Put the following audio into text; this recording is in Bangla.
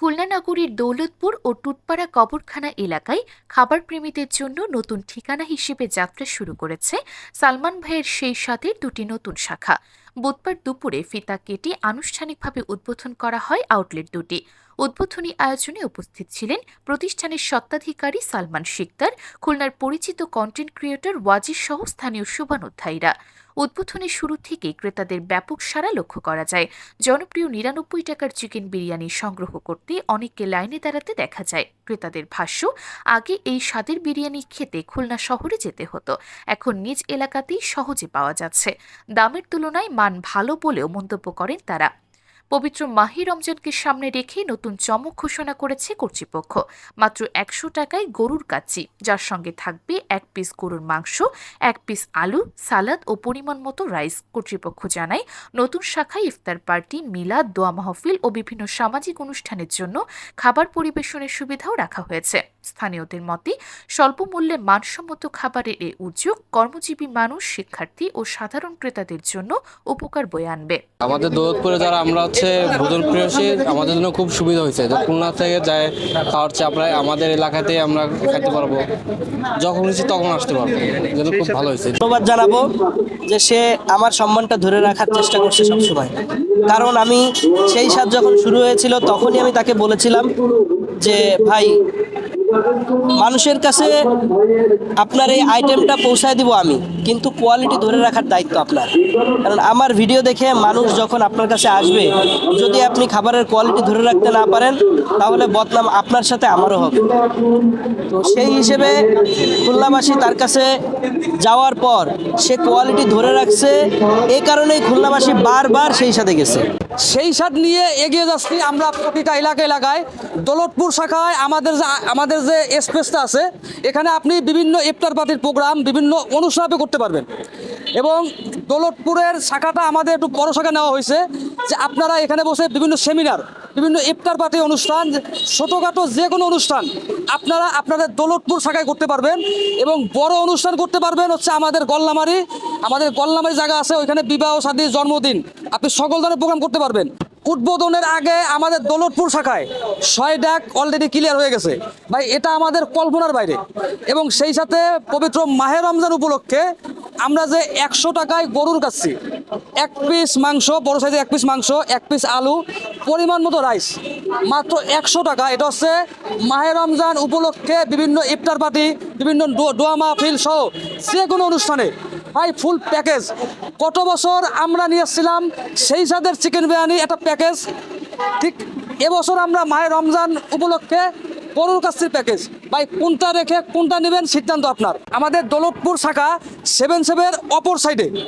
খুলনা নগরীর দৌলতপুর ও টুটপাড়া কবরখানা এলাকায় খাবার প্রেমীদের জন্য নতুন ঠিকানা হিসেবে যাত্রা শুরু করেছে সালমান ভাইয়ের সেই সাথে দুটি নতুন শাখা। বুধবার দুপুরে ফিতা কেটে আনুষ্ঠানিকভাবে উদ্বোধন করা হয় আউটলেট দুটি। উদ্বোধনী আয়োজনে উপস্থিত ছিলেন প্রতিষ্ঠানের স্বত্বাধিকারী সালমান শিকদার, খুলনার পরিচিত কন্টেন্ট ক্রিয়েটর ওয়াজির সহ স্থানীয় শুভানুধ্যায়ীরা। উদ্বোধনের শুরু থেকেই ক্রেতাদের ব্যাপক সাড়া লক্ষ্য করা যায়। জনপ্রিয় ৯৯ টাকার চিকেন বিরিয়ানি সংগ্রহ করতে অনেককে লাইনে দাঁড়াতে দেখা যায়। ক্রেতাদের ভাষ্য, আগে এই স্বাদের বিরিয়ানি খেতে খুলনা শহরে যেতে হতো, এখন নিজ এলাকাতেই সহজে পাওয়া যাচ্ছে। দামের তুলনায় মান ভালো বলেও মন্তব্য করেন তারা। পবিত্র মাহে রমজানকে সামনে রেখে নতুন চমক ঘোষণা করেছে কর্তৃপক্ষ। মাত্র ১০০ টাকায় গরুর কাচ্চি, যার সঙ্গে থাকবে ১ পিস গরুর মাংস, ১ পিস আলু, সালাদ ও পরিমাণ মতো রাইস। কর্তৃপক্ষ জানায়, নতুন শাখায় ইফতার পার্টি, মিলাদ, দোয়া মাহফিল ও বিভিন্ন সামাজিক অনুষ্ঠানের জন্য খাবার পরিবেশনের সুবিধাও রাখা হয়েছে। স্থানীয়দের মতে, স্বল্প মূল্যে মানসম্মত খাবারের এই উদ্যোগ কর্মজীবী মানুষ, শিক্ষার্থী ও সাধারণ ক্রেতাদের জন্য উপকার বয়ে আনবে। আমাদের দৌলতপুরে যারা আমরা ভোজন প্রিয়সী, আমাদের জন্য খুব সুবিধা হয়েছে। খুলনা থেকে যায় খাওয়ার চাপড়ায় আমাদের এলাকাতে আমরা খাইতে পারবো, যখন ইচ্ছে তখন আসতে পারবো, যেন খুব ভালো হয়েছে। ধন্যবাদ জানাবো যে সে আমার সম্মানটা ধরে রাখার চেষ্টা করছে সবসময়। কারণ আমি সেই সাথ যখন শুরু হয়েছিল তখনই আমি তাকে বলেছিলাম যে ভাই, মানুষের কাছে আপনার এই আইটেমটা পৌঁছায় দিব আমি, কিন্তু কোয়ালিটি ধরে রাখার দায়িত্ব আপনার। কারণ আমার ভিডিও দেখে মানুষ যখন আপনার কাছে আসবে, যদি আপনি খাবারের কোয়ালিটি ধরে রাখতে না পারেন, তাহলে বদনাম আপনার সাথে আমারও হবে। তো সেই হিসেবে খুলনাবাসী তার কাছে যাওয়ার পর সে কোয়ালিটি ধরে রাখছে, এই কারণেই খুলনাবাসী বারবার সেই সাথে গেছে। সেই স্বাদ নিয়ে এগিয়ে যাচ্ছি আমরা প্রতিটা এলাকায়। দৌলতপুর শাখায় আমাদের যে স্পেসটা আছে, এখানে আপনি বিভিন্ন ইফতার পার্টির প্রোগ্রাম, বিভিন্ন অনুষ্ঠান আপনি করতে পারবেন। এবং দৌলতপুরের শাখাটা আমাদের একটু বড় শাখা নেওয়া হয়েছে, যে আপনারা এখানে বসে বিভিন্ন সেমিনার, বিভিন্ন ইফতার পার্টি অনুষ্ঠান, ছোটোখাটো যে কোনো অনুষ্ঠান আপনারা আপনাদের দৌলতপুর শাখায় করতে পারবেন। এবং বড় অনুষ্ঠান করতে পারবেন হচ্ছে আমাদের গল্লামারি জায়গা আছে, ওইখানে বিবাহ, শাদী, জন্মদিন, আপনি সকল ধরনের প্রোগ্রাম করতে পারবেন। উদ্বোধনের আগে আমাদের দৌলতপুর শাখায় ৬ ডাক অলরেডি ক্লিয়ার হয়ে গেছে ভাই, এটা আমাদের কল্পনার বাইরে। এবং সেই সাথে পবিত্র মাহে রমজান উপলক্ষে আমরা যে ১০০ টাকায় গরুর কাচ্চি, ১ পিস মাংস, বড় সাইজের ১ পিস মাংস, ১ পিস আলু, পরিমাণ মতো রাইস, মাত্র ১০০ টাকা। এটা হচ্ছে মাহে রমজান উপলক্ষে বিভিন্ন ইফতার পার্টি, বিভিন্ন দোয়া মাহফিল সহ যে কোনো অনুষ্ঠানে ভাই ফুল প্যাকেজ। কত বছর আমরা নিয়ে এসেছিলাম সেই সাদের চিকেন বিরিয়ানি একটা প্যাকেজ, ঠিক এবছর আমরা মাহে রমজান উপলক্ষে গরুর কাচ্চির প্যাকেজ। ভাই কোনটা রেখে কোনটা নেবেন সিদ্ধান্ত আপনার। আমাদের দৌলতপুর শাখা 7-7 অপর সাইডে